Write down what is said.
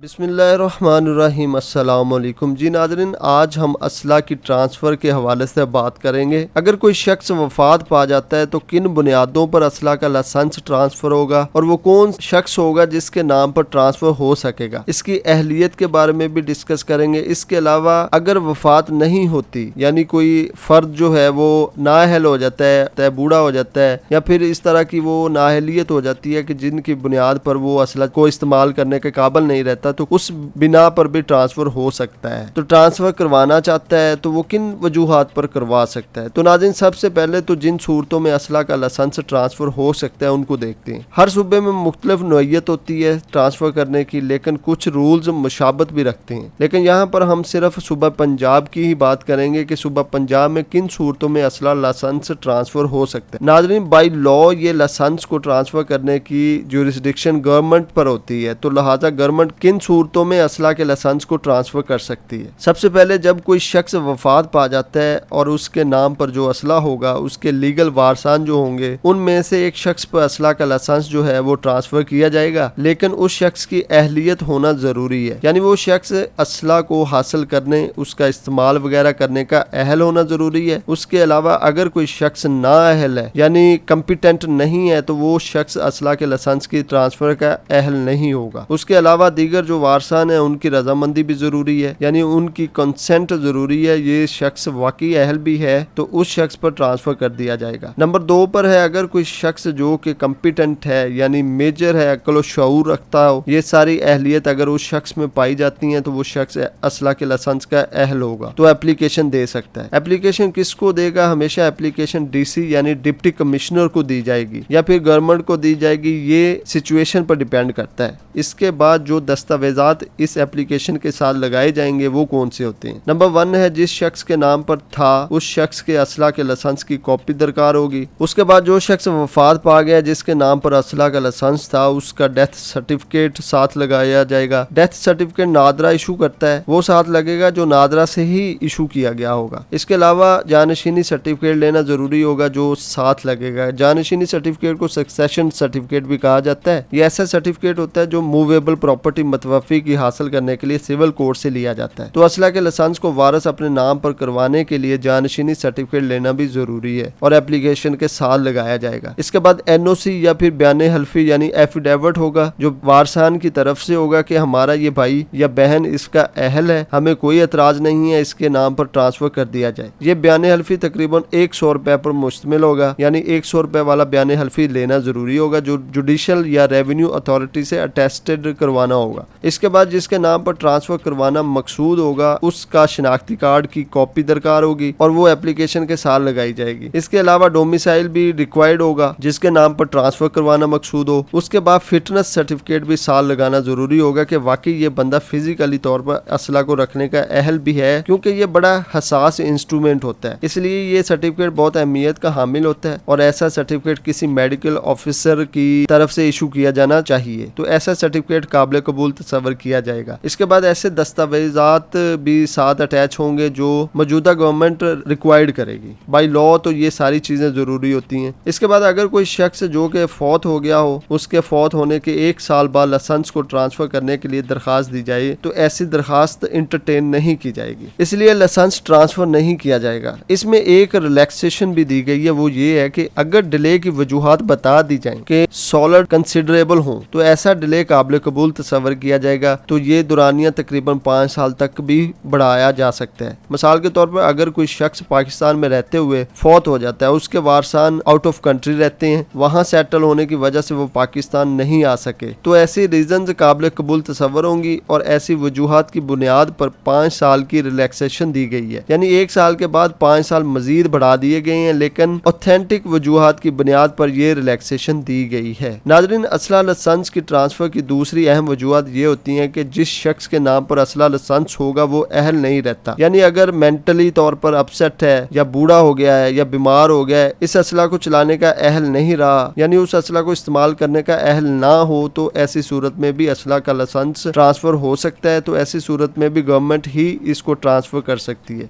بسم اللہ الرحمن الرحیم۔ السلام علیکم جی ناظرین، آج ہم اسلحہ کی ٹرانسفر کے حوالے سے بات کریں گے۔ اگر کوئی شخص وفات پا جاتا ہے تو کن بنیادوں پر اسلحہ کا لائسنس ٹرانسفر ہوگا اور وہ کون شخص ہوگا جس کے نام پر ٹرانسفر ہو سکے گا، اس کی اہلیت کے بارے میں بھی ڈسکس کریں گے۔ اس کے علاوہ اگر وفات نہیں ہوتی، یعنی کوئی فرد جو ہے وہ نااہل ہو جاتا ہے، بوڑھا ہو جاتا ہے، یا پھر اس طرح کی وہ نااہلیت ہو جاتی ہے کہ جن کی بنیاد پر وہ اسلحہ کو استعمال کرنے کے قابل نہیں رہتا، تو اس بنا پر بھی ٹرانسفر ہو سکتا ہے۔ تو ٹرانسفر کروانا چاہتا ہے تو وہ کن وجوہات پر کروا سکتا ہے؟ تو ناظرین، سب سے پہلے تو جن صورتوں میں اسلحہ کا لائسنس ٹرانسفر ہو سکتا ہے ان کو دیکھتے ہیں۔ ہر صوبے میں مختلف نوعیت ہوتی ہے ٹرانسفر کرنے کی، لیکن کچھ رولز مشابہت بھی رکھتے ہیں۔ لیکن یہاں پر ہم صرف صوبہ پنجاب کی ہی بات کریں گے کہ صوبہ پنجاب میں کن صورتوں میں اسلحہ لائسنس ٹرانسفر ہو سکتا ہے۔ ناظرین، بائی لا یہ لائسنس کو ٹرانسفر کرنے کی جورسڈکشن گورنمنٹ پر ہوتی ہے، تو لہٰذا گورنمنٹ کن صورتوں میں اسلحہ کے لائسنس کو ٹرانسفر کر سکتی ہے؟ سب سے پہلے جب کوئی شخص وفات پا جاتا ہے اور اس کے نام پر جو اسلحہ ہوگا، اس کے لیگل وارثان جو ہوں گے، ان میں سے ایک شخص پر اسلحہ کا لائسنس جو ہے وہ ٹرانسفر کیا جائے گا، لیکن اس شخص کی اہلیت ہونا ضروری ہے، یعنی وہ شخص اسلحہ کو حاصل کرنے، اس کا استعمال وغیرہ کرنے کا اہل ہونا ضروری ہے۔ اس کے علاوہ اگر کوئی شخص نااہل ہے، یعنی کمپیٹنٹ نہیں ہے، تو وہ شخص اسلحہ کے لائسنس کی ٹرانسفر کا اہل نہیں ہوگا۔ اس کے علاوہ دیگر جو وارثان ہیں ان کی رضامندی بھی ضروری ہے، یعنی ان کی کنسنٹ ضروری ہے، یہ شخص واقعی اہل بھی ہے تو اس شخص پر ٹرانسفر کر دیا جائے گا۔ نمبر 2 پر ہے، اگر کوئی شخص جو کہ کمپیٹنٹ ہے، یعنی میجر ہے، عقل و شعور رکھتا ہو، یہ ساری اہلیت اگر اس شخص میں پائی جاتی ہیں تو وہ شخص اسلحہ کے لائسنس کا اہل ہوگا، تو اپلیکیشن دے سکتا ہے۔ اپلیکیشن کس کو دے گا؟ ہمیشہ اپلیکیشن ڈی سی یعنی ڈپٹی کمشنر کو دی جائے گی یا پھر گورنمنٹ کو دی جائے گی، یہ سچویشن پر ڈیپینڈ کرتا ہے۔ اس کے بعد جو دستاویزات اس اپلیکیشن کے ساتھ لگائے جائیں گے وہ کون سے ہوتے ہیں؟ نمبر 1 ہے، جس شخص کے نام پر تھا اس شخص کے اسلحہ کے لائسنس کی کاپی درکار ہوگی۔ اس کے بعد جو شخص وفات پا گیا جس کے نام پر اسلحہ کا لائسنس تھا، اس کا ڈیتھ سرٹیفکیٹ ساتھ لگایا جائے گا۔ ڈیتھ سرٹیفکیٹ نادرہ ایشو کرتا ہے، وہ ساتھ لگے گا جو نادرہ سے ہی ایشو کیا گیا ہوگا۔ اس کے علاوہ جانشینی سرٹیفکیٹ لینا ضروری ہوگا جو ساتھ لگے گا۔ جانشینی سرٹیفکیٹ کو سکسیشن سرٹیفکیٹ بھی کہا جاتا ہے۔ یہ ایسا سرٹیفکیٹ ہوتا ہے جو موویبل پراپرٹی متوفی کی حاصل کرنے کے لیے سول کورٹ سے لیا جاتا ہے۔ تو اسلحہ کے لائسنس کو وارث اپنے نام پر کروانے کے لیے جانشینی سرٹیفکیٹ لینا بھی ضروری ہے اور اپلیکیشن کے ساتھ لگایا جائے گا۔ اس کے بعد این او سی یا پھر بیان حلفی یعنی ایفیڈیوٹ ہوگا جو وارثان کی طرف سے ہوگا کہ ہمارا یہ بھائی یا بہن اس کا اہل ہے، ہمیں کوئی اعتراض نہیں ہے، اس کے نام پر ٹرانسفر کر دیا جائے۔ یہ بیان حلفی تقریباً 100 روپے پر مشتمل ہوگا، یعنی 100 روپے والا بیان حلفی لینا ضروری ہوگا جو جوڈیشل یا ریونیو اتھارٹی سے اٹیسٹڈ کروانا ہوگا۔ اس کے بعد جس کے نام پر ٹرانسفر کروانا مقصود ہوگا اس کا شناختی کارڈ کی کاپی درکار ہوگی اور وہ اپلیکیشن کے ساتھ لگائی جائے گی۔ اس کے علاوہ ڈومیسائل بھی ریکوائرڈ ہوگا جس کے نام پر ٹرانسفر کروانا مقصود ہو۔ اس کے بعد فٹنس سرٹیفکیٹ بھی ساتھ لگانا ضروری ہوگا کہ واقعی یہ بندہ فزیکلی طور پر اسلحہ کو رکھنے کا اہل بھی ہے، کیونکہ یہ بڑا حساس انسٹرومنٹ ہوتا ہے، اس لیے یہ سرٹیفکیٹ بہت اہمیت کا حامل ہوتا ہے اور ایسا سرٹیفکیٹ کسی میڈیکل آفیسر کی طرف سے ایشو کیا جانا چاہیے، تو ایسا سرٹیفکیٹ قابل قبول تصور کیا جائے گا۔ اس کے بعد ایسے دستاویزات بھی ساتھ اٹیچ ہوں گے جو موجودہ گورنمنٹ ریکوائرڈ کرے گی۔ بائی لا تو یہ ساری چیزیں ضروری ہوتی ہیں۔ اس کے بعد اگر کوئی شخص جو کہ فوت ہو گیا ہو، اس کے فوت ہونے کے 1 سال بعد لائسنس کو ٹرانسفر کرنے کے لیے درخواست دی جائے تو ایسی درخواست انٹرٹین نہیں کی جائے گی، اس لیے لائسنس ٹرانسفر نہیں کیا جائے گا۔ اس میں ایک ریلیکسیشن بھی دی گئی ہے، وہ یہ ہے کہ اگر ڈیلے کی وجوہات بتا دی جائیں کہ سولڈ کنسیڈریبل ہوں تو ایسا ڈیلے قابل قبول تصور کیا جائے گا، تو یہ دورانیہ تقریباً 5 سال تک بھی بڑھایا جا سکتا ہے۔ مثال کے طور پر اگر کوئی شخص پاکستان میں رہتے ہوئے فوت ہو جاتا ہے، اس کے وارثان آؤٹ آف کنٹری رہتے ہیں، وہاں سیٹل ہونے کی وجہ سے وہ پاکستان نہیں آ سکے، تو ایسی ریزنز قابل قبول تصور ہوں گی اور ایسی وجوہات کی بنیاد پر 5 سال کی ریلیکسیشن دی گئی ہے، یعنی 1 سال کے بعد 5 سال مزید بڑھا دیے گئے ہیں، لیکن اوتھینٹک وجوہات کی بنیاد پر یہ ریلیکسیشن دی گئی ہے۔ ناظرین، اسلحہ لائسنس کی ٹرانسفر کی دوسری اہم وجوہات یہ ہوتی ہیں کہ جس شخص کے نام پر اسلحہ لائسنس ہوگا وہ اہل نہیں رہتا، یعنی اگر مینٹلی طور پر اپسیٹ ہے یا بوڑھا ہو گیا ہے یا بیمار ہو گیا ہے، اس اسلحہ کو چلانے کا اہل نہیں رہا، یعنی اس اسلحہ کو استعمال کرنے کا اہل نہ ہو، تو ایسی صورت میں بھی اسلحہ کا لائسنس ٹرانسفر ہو سکتا ہے۔ تو ایسی صورت میں بھی گورنمنٹ ہی اس کو ٹرانسفر کر سکتی ہے،